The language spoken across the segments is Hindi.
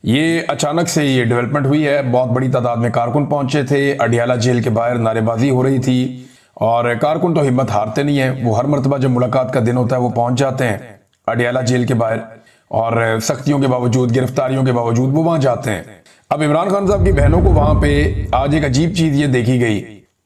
ये अचानक से ये डेवलपमेंट हुई है। बहुत बड़ी तादाद में कारकुन पहुंचे थे। अडियाला जेल के बाहर नारेबाजी हो रही थी और कारकुन तो हिम्मत हारते नहीं है। वो हर मरतबा जब मुलाकात का दिन होता है वो पहुंच जाते हैं अडियाला जेल के बाहर और सख्तियों के बावजूद, गिरफ्तारियों के बावजूद वो वहां जाते हैं। अब इमरान खान साहब की बहनों को वहां पे आज एक अजीब चीज ये देखी गई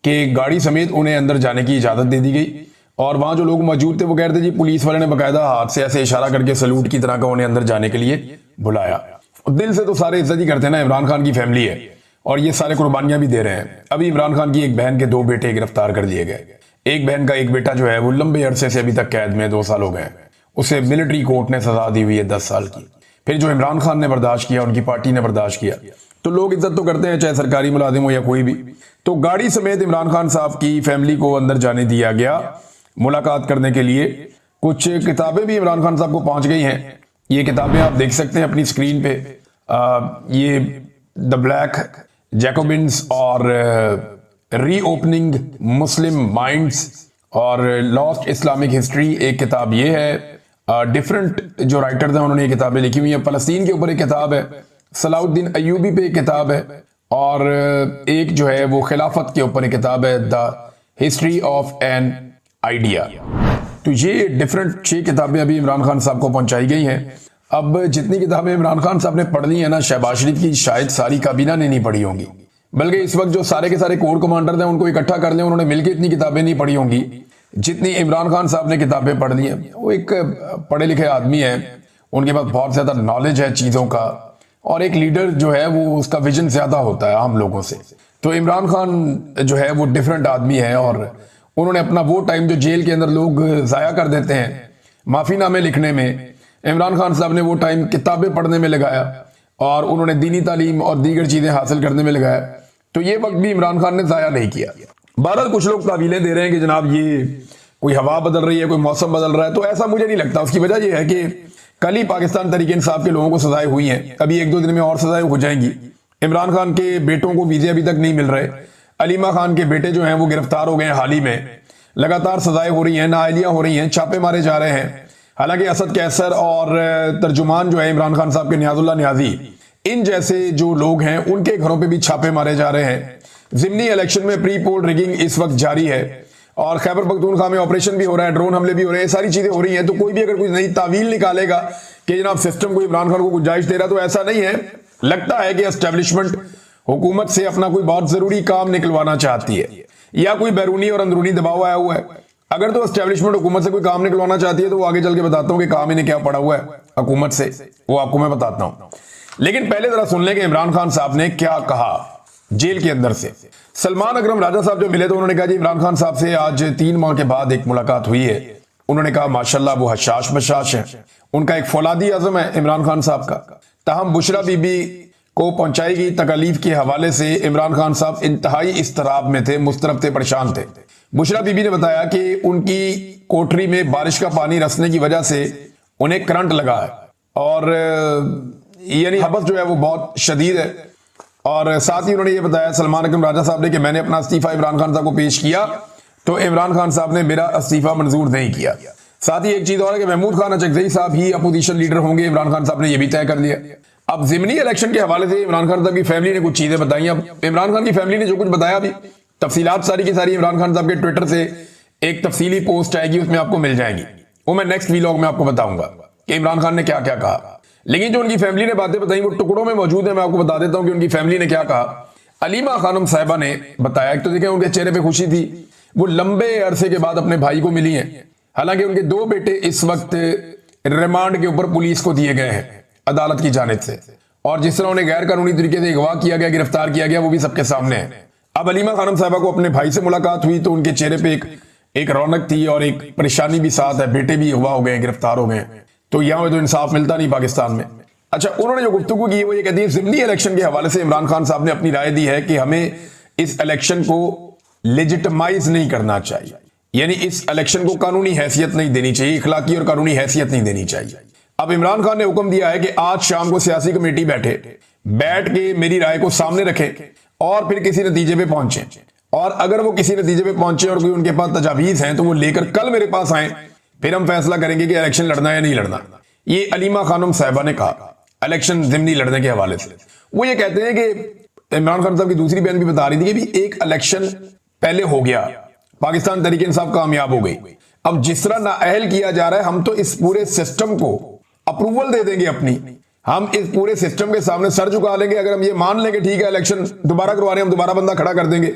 कि गाड़ी समेत उन्हें अंदर जाने की इजाजत दे दी गई और वहां जो लोग मौजूद थे वो कह रहे थे जी, पुलिस वाले ने बकायदा हाथ से ऐसे इशारा करके सलूट की तरह का उन्हें अंदर जाने के लिए बुलाया। दिल से तो सारे इज्जत ही करते हैं ना, इमरान खान की फैमिली है और ये सारे कुर्बानियां भी दे रहे हैं। अभी इमरान खान की एक बहन के 2 बेटे गिरफ्तार कर लिए गए। एक बहन का एक बेटा जो है वो लंबे अरसे से अभी तक कैद में 2 साल हो गए। उसे मिलिट्री कोर्ट ने सजा दी हुई है 10 साल की। फिर जो इमरान खान ने बर्दाश्त किया, उनकी पार्टी ने बर्दाश्त किया, तो लोग इज्जत तो करते हैं चाहे सरकारी मुलाजिम हो या कोई भी। तो गाड़ी समेत इमरान खान साहब की फैमिली को अंदर जाने दिया गया मुलाकात करने के लिए। कुछ किताबें भी इमरान खान साहब को पहुंच गई हैं। ये किताबें आप देख सकते हैं अपनी स्क्रीन पे। ये द ब्लैक जैकोबिन्स और रीओपनिंग मुस्लिम माइंड्स और लॉस्ट इस्लामिक हिस्ट्री, एक किताब ये है। डिफरेंट जो राइटर्स हैं उन्होंने ये किताबें लिखी हुई हैं। फलस्तीन के ऊपर एक किताब है, सलाउद्दीन अयूबी पे एक किताब है और एक जो है वो खिलाफत के ऊपर एक किताब है, the history of an idea. तो ये डिफरेंट 6 किताबें अभी इमरान खान साहब को पहुंचाई गई हैं। अब जितनी किताबें इमरान खान साहब ने पढ़ ली है ना, शहबाज शरीफ की शायद सारी काबीना ने नहीं पढ़ी होंगी, बल्कि इस वक्त जो सारे के सारे कोर कमांडर हैं उनको इकट्ठा कर लें, उन्होंने मिलकर इतनी किताबें नहीं पढ़ी होंगी जितनी इमरान खान साहब ने किताबें पढ़ ली हैं। वो एक पढ़े लिखे आदमी है, उनके पास बहुत ज्यादा नॉलेज है चीजों का और एक लीडर जो है वो उसका विजन ज्यादा होता है आम लोगों से। तो इमरान खान जो है वो डिफरेंट आदमी है और उन्होंने अपना वो टाइम जो जेल के अंदर लोग जाया कर देते हैं माफीनामे लिखने में, इमरान खान साहब ने वो टाइम किताबें पढ़ने में लगाया और उन्होंने दीनी तालीम और दीगर चीजें हासिल करने में लगाया। तो ये वक्त भी इमरान खान ने जाया नहीं किया। बहरहाल कुछ लोग तावीलें दे रहे हैं कि जनाब ये कोई हवा बदल रही है, कोई मौसम बदल रहा है, तो ऐसा मुझे नहीं लगता। उसकी वजह यह है कि कल ही पाकिस्तान तहरीक इंसाफ के लोगों को सजाएं हुई हैं, अभी 1-2 दिन में और सजाएं हो जाएंगी। इमरान खान के बेटों को वीजे अभी तक नहीं मिल रहे। अलीमा खान के बेटे जो हैं वो गिरफ्तार हो गए हैं हाल ही में। लगातार सजाएं हो रही हैं, नाअहलियां हो रही हैं, छापे मारे जा रहे हैं। हालांकि असद कैसर और तर्जुमान जो है इमरान खान साहब के नियाजुल्लाह नियाजी, इन जैसे जो लोग हैं उनके घरों पे भी छापे मारे जा रहे हैं। जिमनी इलेक्शन में प्री पोल रिगिंग इस वक्त जारी है और खैबर पख्तूनख्वा में ऑपरेशन भी हो रहा है, ड्रोन हमले भी हो रहे हैं, सारी चीजें हो रही हैं। तो कोई भी अगर कोई नई तावील निकालेगा कि जनाब सिस्टम को इमरान खान को गुंजाइश दे रहा, तो ऐसा नहीं है। लगता है कि एस्टेब्लिशमेंट हुकूमत से अपना कोई बहुत जरूरी काम निकलवाना चाहती है या कोई बैरूनी और अंदरूनी दबाव आया हुआ है। अगर तो एस्टेब्लिशमेंट हुकूमत से कोई काम निकलवाना चाहती है तो वो आगे चल के बताता हूं कि काम इन्हें क्या पड़ा हुआ है हुकूमत से, वो आपको मैं बताता हूं। लेकिन पहले जरा सुन लें कि इमरान खान साहब ने क्या कहा जेल के अंदर से। सलमान अकरम राजा साहब जो मिले तो उन्होंने कहा जी इमरान खान साहब से आज 3 माह के बाद एक मुलाकात हुई है। उन्होंने कहा माशाल्लाह वो हशाश बशाश है, उनका एक फौलादी आजम है इमरान खान साहब का। ताहम बुशरा बीबी को पहुंचाई गई तकलीफ के हवाले से इमरान खान साहब इंतहाई इस्तराब में थे, मुस्तरब थे, परेशान थे। बुशरा बीबी ने बताया कि उनकी कोठरी में बारिश का पानी रसने की वजह से उन्हें करंट लगा है और यानी हबस जो है वो बहुत शदीद है। और साथ ही उन्होंने ये बताया सलमान अकरम राजा साहब ने कि मैंने अपना इस्तीफा इमरान खान साहब को पेश किया तो इमरान खान साहब ने मेरा इस्तीफा मंजूर नहीं किया। साथ ही एक चीज और है कि महमूद खान अचकजई साहब ही अपोजिशन लीडर होंगे, इमरान खान साहब ने यह भी तय कर लिया। अब जिमनी इलेक्शन के हवाले से इमरान खान साहब की फैमिली ने कुछ चीजें बताई। अब इमरान खान की फैमिली ने जो कुछ बताया भी तफसीलात सारी की सारी इमरान खान साहब के ट्विटर से एक तफसीली पोस्ट आएगी, उसमें आपको मिल जाएगी। वो मैं नेक्स्ट व्लॉग में आपको बताऊंगा कि इमरान खान ने क्या क्या कहा। लेकिन जो उनकी फैमिली ने बातें बताई वो टुकड़ों में मौजूद है। मैं आपको बता देता हूं कि उनकी फैमिली ने क्या कहा। अलीमा खानम साहिबा ने बताया, एक तो देखें उनके चेहरे पे खुशी थी, वो लंबे अरसे के बाद अपने भाई को मिली हैं। हालांकि उनके 2 बेटे इस वक्त रिमांड के ऊपर पुलिस को दिए गए हैं अदालत की जानिब से, और जिस तरह उन्हें गैर कानूनी तरीके से अगवा किया गया, गिरफ्तार किया गया, वो भी सबके सामने है। अब अलीमा खानम साहिबा को अपने भाई से मुलाकात हुई तो उनके चेहरे पे एक रौनक थी और एक परेशानी भी साथ है। बेटे भी अगवा हो गए, गिरफ्तार हो गए, तो यहां तो इंसाफ मिलता नहीं पाकिस्तान में। अच्छा, उन्होंने जो गुफ्तगू की वो ये कहती है जिमनी इलेक्शन के हवाले से इमरान खान साहब ने अपनी राय दी है कि हमें इस इलेक्शन को लेजिटिमाइज नहीं करना चाहिए, यानी इस इलेक्शन को कानूनी हैसियत नहीं देनी चाहिए, इखलाकी और कानूनी हैसियत नहीं देनी चाहिए। अब इमरान खान ने हुक्म दिया है कि आज शाम को सियासी कमेटी बैठ के मेरी राय को सामने रखें और फिर किसी नतीजे पे पहुंचे, और अगर वो किसी नतीजे पे पहुंचे और कोई उनके पास तजावीज हैं तो वो लेकर कल मेरे पास आए, फिर हम फैसला करेंगे कि इलेक्शन लड़ना है या नहीं लड़ना। ये अलीमा खानम साहिबा ने कहा। इलेक्शन जिमनी लड़ने के हवाले से। वो ये कहते हैं कि इमरान खान साहब की दूसरी बहन भी बता रही थी कि भी एक इलेक्शन पहले हो गया, पाकिस्तान तहरीक इंसाफ कामयाब हो गई, अब जिस तरह नाअहल किया जा रहा है, हम तो इस पूरे सिस्टम को अप्रूवल दे देंगे अपनी, हम इस पूरे सिस्टम के सामने सर झुका लेंगे अगर हम ये मान लेंगे ठीक है इलेक्शन दोबारा करवा रहे हैं, हम दोबारा बंदा खड़ा कर देंगे।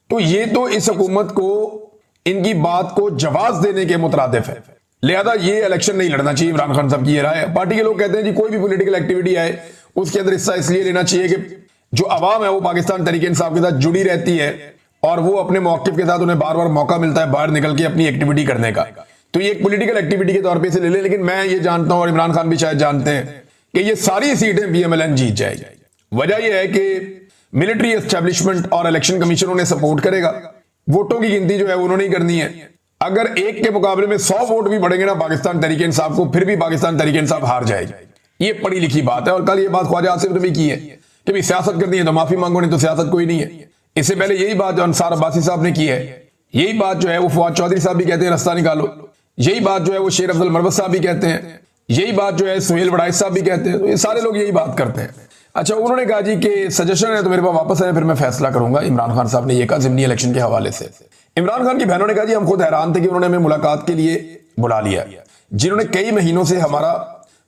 तो ये तो इस हुकूमत को इनकी बात को जवाब देने के मुतरादिफ है, लिहाजा ये इलेक्शन नहीं लड़ना चाहिए। इमरान खान साहब की ये राय है। पार्टी के लोग कहते हैं जी कोई भी पॉलिटिकल एक्टिविटी आए उसके अंदर हिस्सा इसलिए लेना चाहिए कि जो अवाम है वो पाकिस्तान तहरीक इंसाफ के साथ जुड़ी रहती है और वो अपने मौक़िफ़ के साथ उन्हें बार बार मौका मिलता है बाहर निकल के अपनी एक्टिविटी करने का, तो ये एक पॉलिटिकल एक्टिविटी के तौर पे इसे ले ले। लेकिन मैं ये जानता हूं और इमरान खान भी शायद जानते हैं कि ये सारी सीटें PMLN जीत जाएगी। वजह यह है कि मिलिट्री एस्टेब्लिशमेंट और इलेक्शन कमीशन उन्हें सपोर्ट करेगा, वोटों की गिनती जो है उन्होंने ही करनी है। अगर एक के मुकाबले में 100 वोट भी बढ़ेंगे ना पाकिस्तान तहरीक इंसाफ को, फिर भी पाकिस्तान तहरीक इंसाफ हार जाएगी। ये पढ़ी लिखी बात है। और कल ये बात ख्वाजा आसिफ ने भी की है कि भी सियासत करनी है तो माफी मांगो, नहीं तो सियासत कोई नहीं है। इससे पहले यही बात जो अंसार अब्बासी साहब ने की है, यही बात जो है वो फवाद चौधरी साहब भी कहते हैं रास्ता निकालो, यही बात जो है वो शेर अफजल मरवत साहब भी कहते हैं, यही बात जो है सुहेल बड़ाइश साहब भी कहते हैं। तो ये सारे लोग यही बात करते हैं। अच्छा, उन्होंने कहा जी कि सजेशन है तो मेरे पास वापस आए, फिर मैं फैसला करूंगा। इमरान खान साहब ने यह कहा जिमनी इलेक्शन के हवाले से। इमरान खान की बहनों ने कहा जी हम खुद हैरान थे कि उन्होंने हमें मुलाकात के लिए बुला लिया, जिन्होंने कई महीनों से हमारा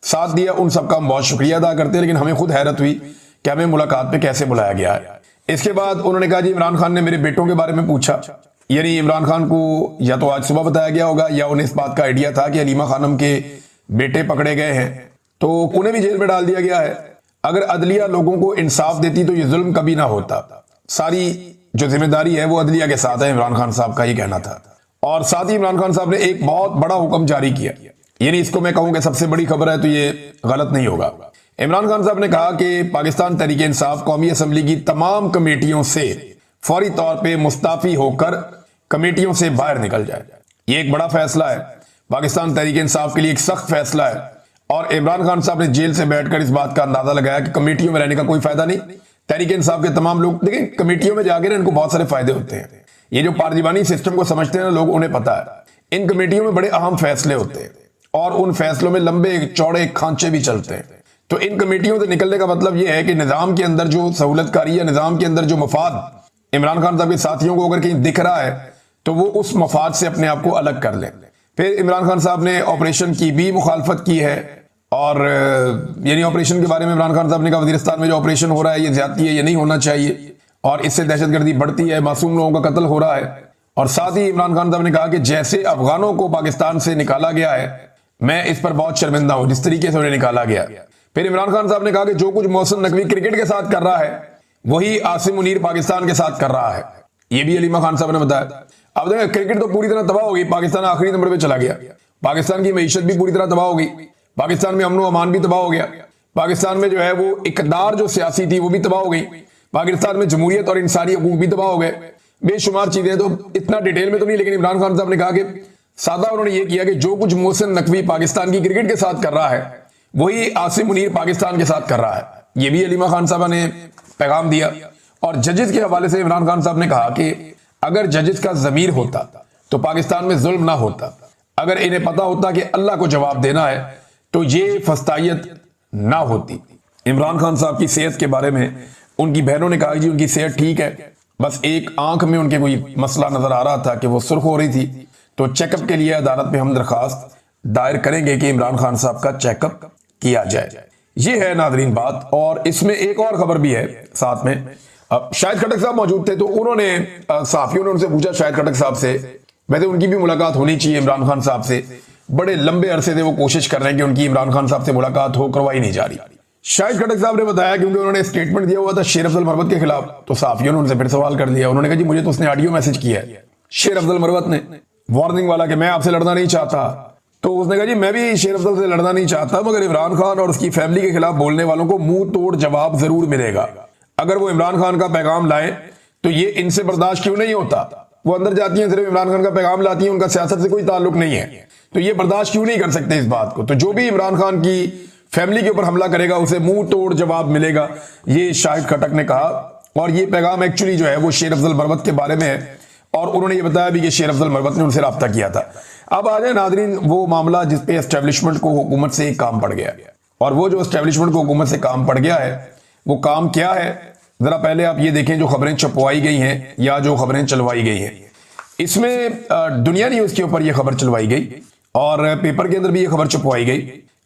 साथ दिया उन सबका हम बहुत शुक्रिया अदा करते हैं, लेकिन हमें खुद हैरत हुई कि हमें मुलाकात पे कैसे बुलाया गया है। इसके बाद उन्होंने कहा जी इमरान खान ने मेरे बेटों के बारे में पूछा, यानी इमरान खान को या तो आज सुबह बताया गया होगा या उन्हें इस बात का आइडिया था कि हलीमा खानम के बेटे पकड़े गए हैं तो उन्हें भी जेल में डाल दिया गया है। अगर अदलिया लोगों को इंसाफ देती तो ये जुल्म कभी ना होता। सारी जो जिम्मेदारी है वो अदलिया के साथ है, इमरान खान साहब का ये कहना था। और साथ ही इमरान खान साहब ने एक बहुत बड़ा हुक्म जारी किया, यानी इसको मैं कहूं कि सबसे बड़ी खबर है तो ये गलत नहीं होगा। इमरान खान साहब ने कहा कि पाकिस्तान तहरीक इंसाफ कौमी असम्बली की तमाम कमेटियों से फौरी तौर पर मुस्ताफी होकर कमेटियों से बाहर निकल जाए। ये एक बड़ा फैसला है, पाकिस्तान तहरीक इंसाफ के लिए एक सख्त फैसला है। और इमरान खान साहब ने जेल से बैठकर इस बात का अंदाजा लगाया कि कमेटियों में रहने का कोई फायदा नहीं। तहरीक इंसाफ के तमाम लोग देखिए कमेटियों में जाकर इनको बहुत सारे फायदे होते हैं। ये जो पार्लिमानी सिस्टम को समझते हैं ना लोग, उन्हें पता है इन कमेटियों में बड़े अहम फैसले होते हैं और उन फैसलों में लंबे चौड़े खांचे भी चलते हैं। तो इन कमेटियों से निकलने का मतलब यह है कि निजाम के अंदर जो सहूलतकारी या निजाम के अंदर जो मफाद इमरान खान साहब के साथियों को अगर कहीं दिख रहा है तो वो उस मफाद से अपने आप को अलग कर लें। फिर इमरान खान साहब ने ऑपरेशन की भी मुखालफत की है और यानी ऑपरेशन के बारे में इमरान खान साहब ने कहा वजीरिस्तान में जो ऑपरेशन हो रहा है ये ज्यादती है, ये नहीं होना चाहिए और इससे दहशतगर्दी बढ़ती है, मासूम लोगों का कत्ल हो रहा है। और साथ ही इमरान खान साहब ने कहा कि जैसे अफगानों को पाकिस्तान से निकाला गया है मैं इस पर बहुत शर्मिंदा हूं जिस तरीके से उन्हें निकाला गया। फिर इमरान खान साहब ने कहा कि जो कुछ मोहसिन नकवी क्रिकेट के साथ कर रहा है वही आसिम मुनीर पाकिस्तान के साथ कर रहा है, ये भी हलीमा खान साहब ने बताया। अब देखिए क्रिकेट तो पूरी तरह तबाह हो गई, पाकिस्तान आखिरी नंबर पे चला गया, पाकिस्तान की मईशत भी पूरी तरह तबाह हो गई, पाकिस्तान में अमन व अमान भी तबाह हो गया, पाकिस्तान में जो है वो इकदार जो सियासी थी वो भी तबाह हो गई, पाकिस्तान में जमहूरियत और इंसानी हकूक भी तबाह हो गए, बेशुमार चीजें। तो इतना डिटेल में तो नहीं, लेकिन इमरान खान साहब ने कहा कि सादा उन्होंने ये किया कि जो कुछ मोहसिन नकवी पाकिस्तान की क्रिकेट के साथ कर रहा है वही आसिम मुनीर पाकिस्तान के साथ कर रहा है। ये भी हलीमा खान साहब ने पैगाम दिया। और जजेस के हवाले से इमरान खान साहब ने कहा कि अगर जजेस का जमीर होता तो पाकिस्तान में जुल्म ना होता, अगर इन्हें पता होता कि अल्लाह को जवाब देना है तो ये फस्तायत ना होती। इमरान खान साहब की सेहत के बारे में उनकी बहनों ने कहा जी उनकी सेहत ठीक है, बस एक आंख में उनके कोई मसला नजर आ रहा था कि वो सुर्ख हो रही थी, तो चेकअप के लिए अदालत में हम दरखास्त दायर करेंगे कि इमरान खान साहब का चेकअप किया जाए। ये है नादरीन बात। और इसमें एक और खबर भी है साथ में। शाहिद खटक साहब मौजूद थे तो उन्होंने सहाफियों ने उनसे पूछा शाहिद खटक साहब से, वैसे उनकी भी मुलाकात होनी चाहिए इमरान खान साहब से, बड़े लंबे अरसे से वो कोशिश कर रहे हैं कि उनकी इमरान खान साहब से मुलाकात हो, करवाई नहीं जा रही। शाहिद खटक साहब ने बताया क्योंकि उन्होंने स्टेटमेंट दिया हुआ था शेर अफजल मरवत के खिलाफ, तो सहाफियों ने उनसे फिर सवाल कर दिया। उन्होंने कहा जी मुझे तो उसने ऑडियो मैसेज किया है शेर अफजल मरवत ने, वार्निंग वाला कि मैं आपसे लड़ना नहीं चाहता। तो उसने कहा जी मैं भी शेर अफजल से लड़ना नहीं चाहता, मगर इमरान खान और उसकी फैमिली के खिलाफ बोलने वालों को मुंह तोड़ जवाब जरूर मिलेगा। अगर वो इमरान खान का पैगाम लाए तो ये इनसे बर्दाश्त क्यों नहीं होता। वो अंदर जाती हैं सिर्फ इमरान खान का पैगाम लाती हैं, उनका सियासत से कोई ताल्लुक नहीं है, तो ये बर्दाश्त क्यों नहीं कर सकते इस बात को। तो जो भी इमरान खान की फैमिली के ऊपर हमला करेगा उसे मुंह तोड़ जवाब मिलेगा, ये शाहिद खटक ने कहा। और ये पैगाम एक्चुअली जो है वो शेर अफजल मरवत के बारे में है और उन्होंने ये बताया भी कि शेर अफजल मरवत ने उनसे रब्ता किया था। अब आ जाए नादरीन वो मामला जिसपे एस्टेब्लिशमेंट को हुकूमत से एक काम पड़ गया और वो जो एस्टेब्लिशमेंट को हुकूमत से काम पड़ गया है, वो काम क्या है, जरा पहले आप ये देखें जो खबरें छपवाई गई हैं या जो खबरें चलवाई गई हैं। इसमें दुनिया न्यूज के ऊपर ये खबर चलवाई गई और पेपर के अंदर भी ये खबर छपवाई गई।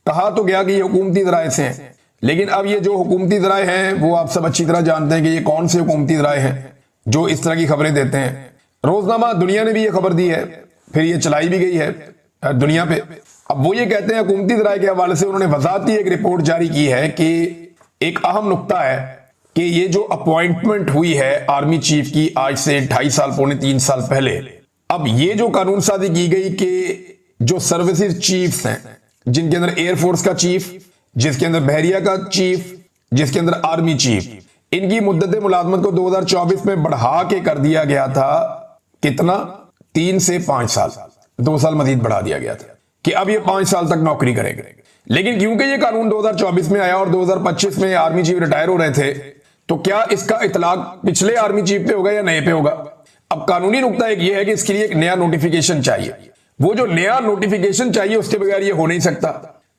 कहा तो गया कि ये हुकूमती ज़राए से हैं, लेकिन अब ये जो हुकूमती ज़राए हैं वो आप सब अच्छी तरह जानते हैं कि ये कौन से हुकूमती ज़राए हैं जो इस तरह की खबरें देते हैं। रोजनामा दुनिया ने भी ये खबर दी है, फिर ये चलाई भी गई है दुनिया पे। अब वो ये कहते हैं हुकूमती ज़राए के हवाले से उन्होंने वजाहती एक रिपोर्ट जारी की है कि एक अहम नुक्ता है कि ये जो अपॉइंटमेंट हुई है आर्मी चीफ की आज से 2.5 साल पौने 3 साल पहले, अब ये जो कानून साजी की गई कि जो सर्विसेज चीफ्स हैं, जिनके अंदर एयरफोर्स का चीफ, जिसके अंदर बहरिया का चीफ, जिसके अंदर आर्मी चीफ, इनकी मुद्दत मुलाजमत को 2024 में बढ़ा के कर दिया गया था। कितना? 3 से 5 साल, 2 साल मजीद बढ़ा दिया गया था कि अब ये 5 साल तक नौकरी करेंगे। लेकिन क्योंकि ये कानून 2024 में आया और 2025 में आर्मी चीफ रिटायर हो रहे थे, तो क्या इसका इतलाक पिछले आर्मी चीफ पे होगा या नए पे होगा? अब कानूनी नुकता एक ये है कि इसके लिए एक नया नोटिफिकेशन चाहिए। वो जो नया नोटिफिकेशन चाहिए उसके बगैर ये हो नहीं सकता।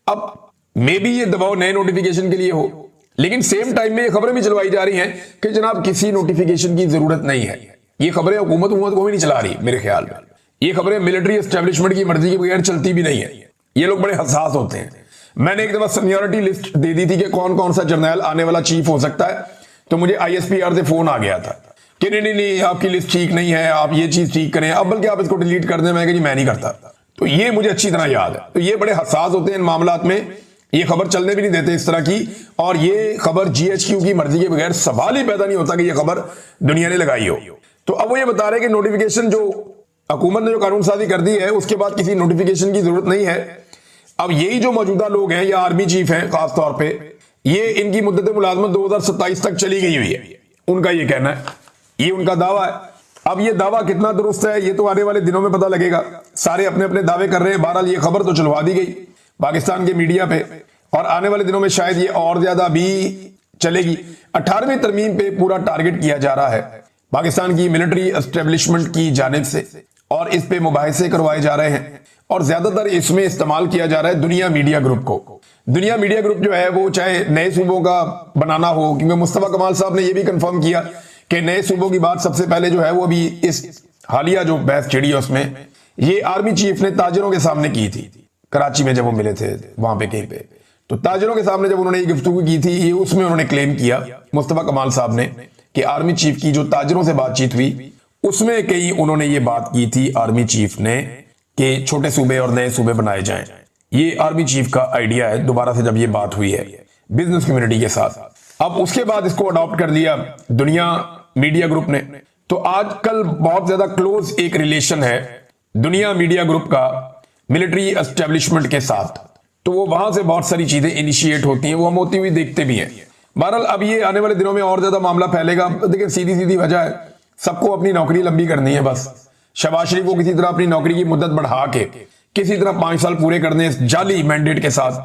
अब मे बी ये दबाव नए नोटिफिकेशन के लिए हो, लेकिन सेम टाइम में ये खबरें भी चलवाई जा रही हैं कि जनाब किसी नोटिफिकेशन की जरूरत नहीं है। ये खबरें हुकूमत को भी नहीं चला रही मेरे ख्याल में। ये खबरें मिलिट्री एस्टेब्लिशमेंट की मर्जी के बगैर चलती भी नहीं है। ये लोग बड़े हसास होते हैं। मैंने एक दफा सीनियरिटी लिस्ट दे दी थी कि कौन कौन सा जर्नैल आने वाला चीफ हो सकता है, तो मुझे ISPR से फोन आ गया था कि नहीं नहीं नहीं आपकी लिस्ट ठीक नहीं है, आप ये चीज ठीक करें, अब बल्कि आप इसको डिलीट कर दें। मैं कि जी मैं नहीं करता। तो ये मुझे अच्छी तरह याद है। तो ये बड़े हसास होते हैं इन मामलात में, ये खबर चलने भी नहीं देते इस तरह की। और ये खबर GHQ की मर्जी के बगैर सवाल ही पैदा नहीं होता कि ये खबर दुनिया ने लगाई हो। तो अब वो ये बता रहे कि नोटिफिकेशन जो हुकूमत ने जो कानून साजी कर दी है उसके बाद किसी नोटिफिकेशन की जरूरत नहीं है। अब यही जो मौजूदा लोग हैं या आर्मी चीफ हैं खास तौर पे, ये इनकी मुद्दत मुलाजमत 2027 तक चली गई हुई है, उनका ये कहना है, ये उनका दावा है। अब ये दावा कितना दुरुस्त है ये तो आने वाले दिनों में पता लगेगा। सारे अपने अपने दावे कर रहे हैं। बहरहाल ये खबर तो चलवा दी गई पाकिस्तान के मीडिया पे और आने वाले दिनों में शायद ये और ज्यादा भी चलेगी। 18वीं तरमीम पे पूरा टारगेट किया जा रहा है पाकिस्तान की मिलिट्री एस्टेब्लिशमेंट की जानिब से और इस पे मुबाहिसे करवाए जा रहे हैं और ज्यादातर इसमें इस्तेमाल किया जा रहा है दुनिया मीडिया ग्रुप को। दुनिया मीडिया ग्रुप जो है वो चाहे नए सूबों का बनाना हो, क्योंकि मुस्तफा कमाल साहब ने यह भी कंफर्म किया कि नए सूबों की बात सबसे पहले जो है वो अभी इस हालिया जो बहस छिड़ी है उसमें ये आर्मी चीफ ने ताजरों के सामने की थी। कराची में जब वो मिले थे वहां पे कहीं पे, तो ताजरों के सामने जब उन्होंने ये गुफ्तगू की थी, ये उसमें उन्होंने क्लेम किया मुस्तफा कमाल साहब ने कि आर्मी चीफ की जो ताजरों से बातचीत हुई उसमें कहीं उन्होंने ये बात की थी आर्मी चीफ ने कि छोटे सूबे और नए सूबे बनाए जाएं। ये आर्मी चीफ का आइडिया है दोबारा से जब ये बात हुई है बिजनेस कम्युनिटी के साथ। अब उसके बाद इसको अडॉप्ट कर लिया दुनिया मीडिया ग्रुप ने। तो आजकल बहुत ज्यादा क्लोज एक रिलेशन है दुनिया मीडिया ग्रुप का मिलिट्री एस्टेब्लिशमेंट के साथ, तो वो वहां से बहुत सारी चीजें इनिशिएट होती हैं, वो हम होती हुई देखते भी हैं। बहरहाल अब ये आने वाले दिनों में और ज्यादा मामला फैलेगा। देखिए सीधी सीधी वजह है, सबको अपनी नौकरी लंबी करनी है बस। शहबाज शरीफ को किसी तरह अपनी नौकरी की मुद्दत बढ़ा के किसी तरह 5 साल पूरे करने इस जाली मैंडेट के साथ।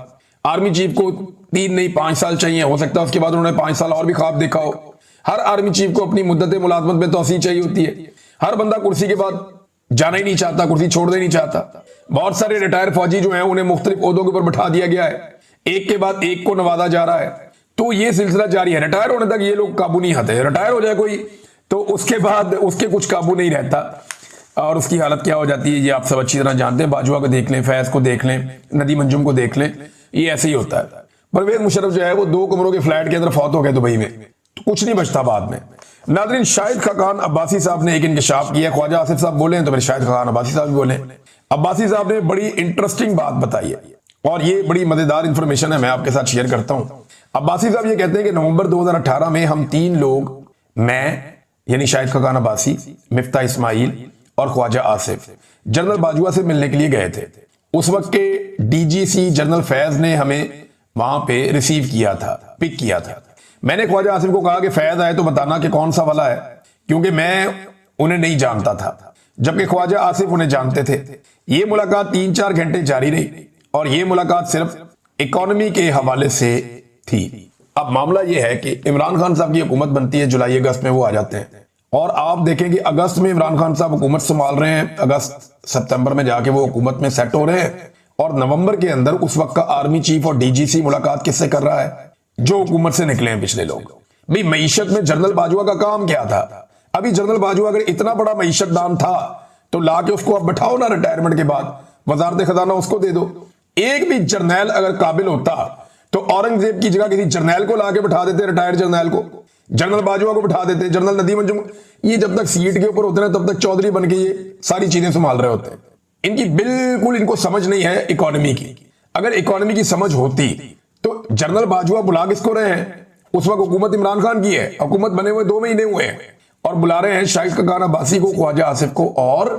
आर्मी चीफ को 3 नहीं 5 साल चाहिए, हो सकता है उसके बाद उन्होंने 5 साल और भी ख्वाब देखा हो। हर आर्मी चीफ को अपनी मुद्दत मुलाजमत में तोसी चाहिए होती है। हर बंदा कुर्सी के बाद जाना ही नहीं चाहता, कुर्सी छोड़ना ही नहीं चाहता। बहुत सारे रिटायर फौजी जो हैं उन्हें मुख्तलिफ ओहदों के ऊपर बैठा दिया गया है, एक के बाद एक को नवाजा जा रहा है। तो ये सिलसिला जारी है, रिटायर होने तक ये लोग काबू नहीं आते। रिटायर हो जाए कोई तो उसके बाद उसके कुछ काबू नहीं रहता और उसकी हालत क्या हो जाती है ये आप सब अच्छी तरह जानते हैं। बाजवा को देख लें, फैज को देख लें, नदीम अंजुम को देख लें, ये ऐसे ही होता है। परवेज मुशर्रफ जो है वो 2 कमरों के फ्लैट के अंदर फौत हो गए दुबई में, तो कुछ नहीं बचता बाद में। नाज़रीन, शाहिद खाकान अब्बासी साहब ने एक इंकशाफ किया। ख्वाजा आसिफ साहब बोले तो फिर शाहिद खाकान अब्बासी साहब भी बोले। अब्बासी साहब ने बड़ी इंटरेस्टिंग बात बताई है और ये बड़ी मजेदार इंफॉर्मेशन है, मैं आपके साथ शेयर करता हूं। अब्बासी साहब ये कहते हैं कि नवंबर 2018 में हम 3 लोग, मैं यानी शाहिद खाकान अब्बासी, मिफ्ता इस्माइल और ख्वाजा आसिफ, जनरल बाजुआ से मिलने के लिए गए थे। उस वक्त के DGC जनरल फैज ने हमें वहां पे रिसीव किया था, पिक किया था। मैंने ख्वाजा आसिफ को कहा कि फैज आए तो बताना कि कौन सा वाला है, क्योंकि मैं उन्हें नहीं जानता था, जबकि ख्वाजा आसिफ उन्हें जानते थे। ये मुलाकात 3-4 घंटे जारी रही और ये मुलाकात सिर्फ इकोनॉमी के हवाले से थी। अब मामला यह है कि इमरान खान साहब की हुकूमत बनती है, जुलाई अगस्त में वो आ जाते हैं और आप देखें कि अगस्त में इमरान खान साहब हुकूमत संभाल रहे हैं, अगस्त सितंबर में जाके वो हुकूमत में सेट हो रहे हैं और नवंबर के अंदर उस वक्त का आर्मी चीफ और डीजीसी मुलाकात किससे कर रहा है? जो हुकूमत से निकले हैं पिछले लोग। भाई मईशत में जनरल बाजवा का काम क्या था? अभी जनरल बाजवा अगर इतना बड़ा मईशतदान था तो लाके उसको अब बैठाओ ना, रिटायरमेंट के बाद वजारत खजाना उसको दे दो। एक भी जर्नैल अगर काबिल होता तो औरंगजेब की जगह किसी जर्नैल को लाके बैठा देते, रिटायर्ड जर्नैल को, जनरल बाजवा को बैठा देते, जनरल नदीम अंजुम। ये जब तक सीट के ऊपर होते हैं तब तक चौधरी बन के ये सारी चीजें संभाल रहे होते हैं। इनकी बिल्कुल इनको समझ नहीं है इकोनॉमी की। अगर इकोनॉमी की समझ होती तो जनरल बाजवा बुला किसको रहे हैं? उस वक्त हुकूमत इमरान खान की है, हुकूमत बने हुए 2 महीने हुए हैं और बुला रहे हैं शाइस्ता खान अब्बासी को, ख्वाजा आसिफ को और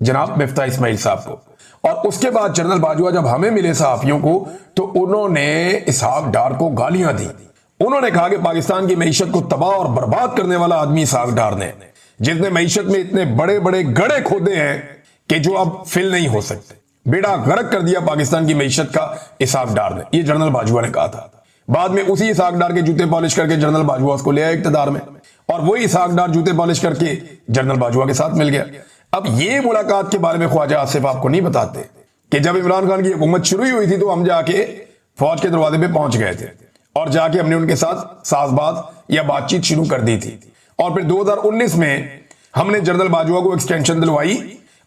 जनाब मिफ्ता इस्माइल साहब को। और उसके बाद जनरल बाजवा जब हमें मिले सहाफियों को तो उन्होंने इसहाक डार को गालियां दी। उन्होंने कहा कि पाकिस्तान की मईशत को तबाह और बर्बाद करने वाला आदमी इसहाक डार ने, जिसने मईशत में इतने बड़े बड़े गड्ढे खोदे हैं कि जो अब फिल नहीं हो सकते, बेड़ा गर्क कर दिया पाकिस्तान की मईशत का इसहाक डार ने। ये जनरल बाजवा ने कहा था। बाद में उसी इसहाक डार के जूते पॉलिश करके जनरल बाजवा उसको ले आया इक्तदार में और वही इसहाक डार जूते पॉलिश करके जनरल बाजवा के साथ मिल गया। अब ये मुलाकात के बारे में ख्वाजा आसिफ आपको नहीं बताते कि जब इमरान खान की हुकूमत शुरू ही हुई थी तो हम जाके फौज के दरवाजे पे पहुंच गए थे और जाके हमने उनके साथ साजबात या बातचीत शुरू कर दी थी। और फिर 2019 में हमने जनरल बाजवा को एक्सटेंशन दिलवाई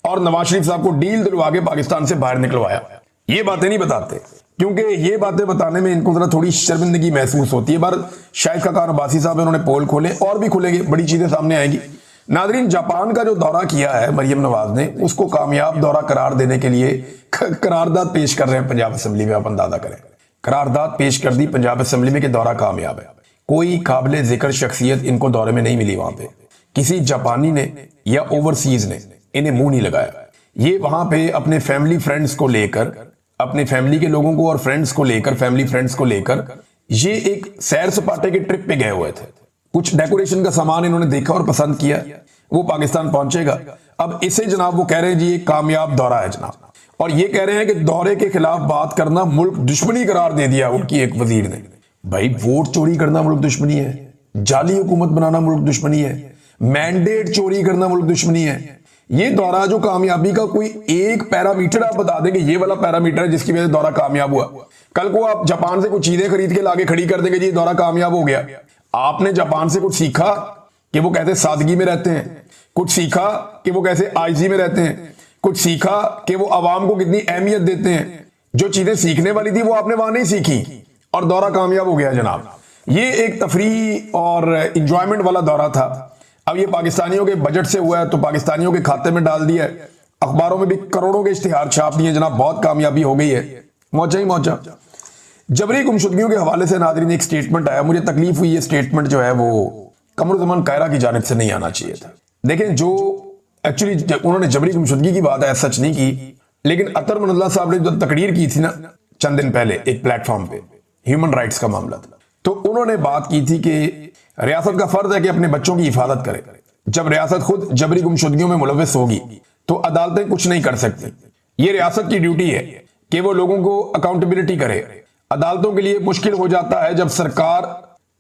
और नवाज शरीफ साहब को डील दिलवा के पाकिस्तान से बाहर निकलवाया। ये बातें नहीं बताते क्योंकि ये बातें बताने में इनको जरा थोड़ी शर्मिंदगी महसूस होती है। बार शाइस्ता खान अब्बासी साहब उन्होंने पोल खोले और भी खुलेंगे, बड़ी चीजें सामने आएंगी। नादरीन, जापान का जो दौरा किया है मरियम नवाज ने, उसको कामयाब दौरा करार देने के लिए करारदाद पेश कर रहे हैं पंजाब असेंबली में। आप अंदाजा करें, करारदाद पेश कर दी पंजाब असेंबली में कि दौरा कामयाब है। कोई काबिल जिक्र शख्सियत इनको दौरे में नहीं मिली। वहां पे किसी जापानी ने या ओवरसीज ने इन्हें मुंह नहीं लगाया। ये वहां पे अपने फैमिली फ्रेंड्स को लेकर, अपने फैमिली के लोगों को और फ्रेंड्स को लेकर, फैमिली फ्रेंड्स को लेकर ये एक सैर सपाटे के ट्रिप पे गए हुए थे। कुछ डेकोरेशन का सामान इन्होंने देखा और पसंद किया, वो पाकिस्तान पहुंचेगा। अब इसे जनाब वो कह रहे हैं जी ये कामयाब दौरा है जनाब, और ये कह रहे हैं कि दौरे के खिलाफ बात करना मुल्क दुश्मनी करार दे दिया उनकी एक वजीर ने। भाई वोट चोरी करना मुल्क दुश्मनी है, जाली हुकूमत बनाना मुल्क दुश्मनी है, मैंडेट चोरी करना मुल्क दुश्मनी है। ये दौरा जो कामयाबी का कोई एक पैरामीटर आप बता देंगे ये वाला पैरामीटर है जिसकी वजह से दौरा कामयाब हुआ। कल को आप जापान से कुछ चीजें खरीद के लाके खड़ी कर देंगे जी दौरा कामयाब हो गया। आपने जापान से कुछ सीखा कि वो कैसे सादगी में रहते हैं, कुछ सीखा कि वो कैसे आइजी में रहते हैं, कुछ सीखा कि वो आवाम को कितनी अहमियत देते हैं। जो चीजें सीखने वाली थी वो आपने वहां नहीं सीखी और दौरा कामयाब हो गया जनाब। ये एक तफरीह और इंजॉयमेंट वाला दौरा था। अब ये पाकिस्तानियों के बजट से हुआ है तो पाकिस्तानियों के खाते में डाल दिया है, अखबारों में भी करोड़ों के इश्तिहार छाप दिए जनाब, बहुत कामयाबी हो गई है, मौजा ही मौजा। जबरी गुमशुदगियों के हवाले से नादरीन एक स्टेटमेंट आया, मुझे तकलीफ हुई ये स्टेटमेंट जो है वो कमरुज़्ज़मान कायरा की जानिब से नहीं आना चाहिए था। देखें जो एक्चुअली उन्होंने जबरी गुमशुदगी की बात है सच नहीं की, लेकिन अतर मनल्लाह साहब ने जो तकरीर की थी ना चंद दिन पहले एक प्लेटफॉर्म पे, ह्यूमन राइट्स का मामला था, तो उन्होंने बात की थी कि रियासत का फर्ज है कि अपने बच्चों की हिफाजत करे। जब रियासत खुद जबरी गुमशुदगियों में मुलव्वस होगी तो अदालतें कुछ नहीं कर सकती। ये रियासत की ड्यूटी है कि वो लोगों को अकाउंटेबिलिटी करे। अदालतों के लिए मुश्किल हो जाता है जब सरकार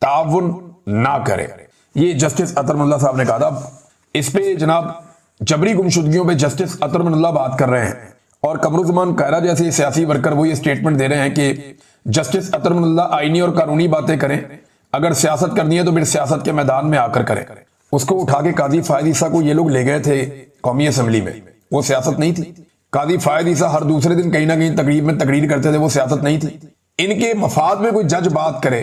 ताउन ना करे। ये जस्टिस अतर मनल्लाह साहब ने कहा था। इस पे जनाब जबरी गुमशुदगियों पे जस्टिस अतर मनल्लाह बात कर रहे हैं और कमरुज़्ज़मान कायरा जैसे सियासी वर्कर वो ये स्टेटमेंट दे रहे हैं कि जस्टिस अतर मनल्लाह आईनी और कानूनी बातें करें, अगर सियासत करनी है तो फिर सियासत के मैदान में आकर करें। उसको उठा के काजी फायद ईसा को ये लोग ले गए थे कौमी असम्बली में, वो सियासत नहीं थी। काजी फायद ईसा हर दूसरे दिन कहीं ना कहीं तकरीर में तकरीर करते थे, वो सियासत नहीं थी। इनके मफाद में कोई जज बात करे,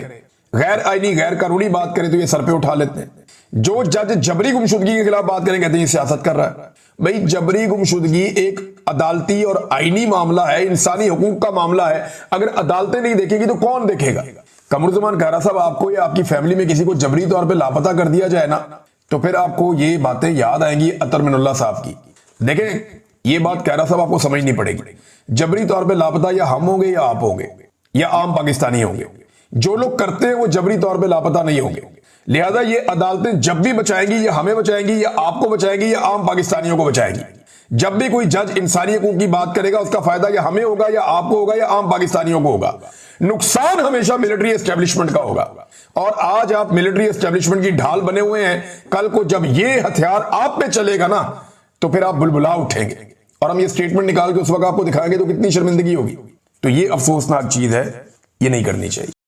गैर आईनी गैर कानूनी बात करे तो ये सर पे उठा लेते हैं। जो जज जबरी गुमशुदगी के खिलाफ बात करें कहते हैं ये सियासत कर रहा है। भाई जबरी गुमशुदगी एक अदालती और आईनी मामला है, इंसानी हुकूक का मामला है। अगर अदालतें नहीं देखेगी तो कौन देखेगा? कमरुज़्ज़मान कायरा साहब, आपको या आपकी फैमिली में किसी को जबरी तौर पे लापता कर दिया जाए ना तो फिर आपको ये बातें याद आएंगी अतर मनल्लाह साहब की। देखें ये बात कायरा साहब आपको समझनी पड़ेगी। जबरी तौर पे लापता या हम होंगे या आप होंगे या आम पाकिस्तानी होंगे। जो लोग करते हैं वो जबरी तौर पे लापता नहीं होंगे। लिहाजा ये अदालतें जब भी बचाएंगी या हमें बचाएंगी या आपको बचाएंगी या आम पाकिस्तानियों को बचाएंगी। जब भी कोई जज इंसानी हुकूक की बात करेगा उसका फायदा या हमें होगा या आपको होगा या आम पाकिस्तानियों को होगा। नुकसान हमेशा मिलिट्री एस्टेब्लिशमेंट का होगा। और आज आप मिलिट्री एस्टेब्लिशमेंट की ढाल बने हुए हैं, कल को जब ये हथियार आप पे चलेगा ना तो फिर आप बुलबुला उठेंगे और हम ये स्टेटमेंट निकाल के उस वक्त आपको दिखाएंगे तो कितनी शर्मिंदगी होगी। तो ये अफसोसनाक चीज है, ये नहीं करनी चाहिए।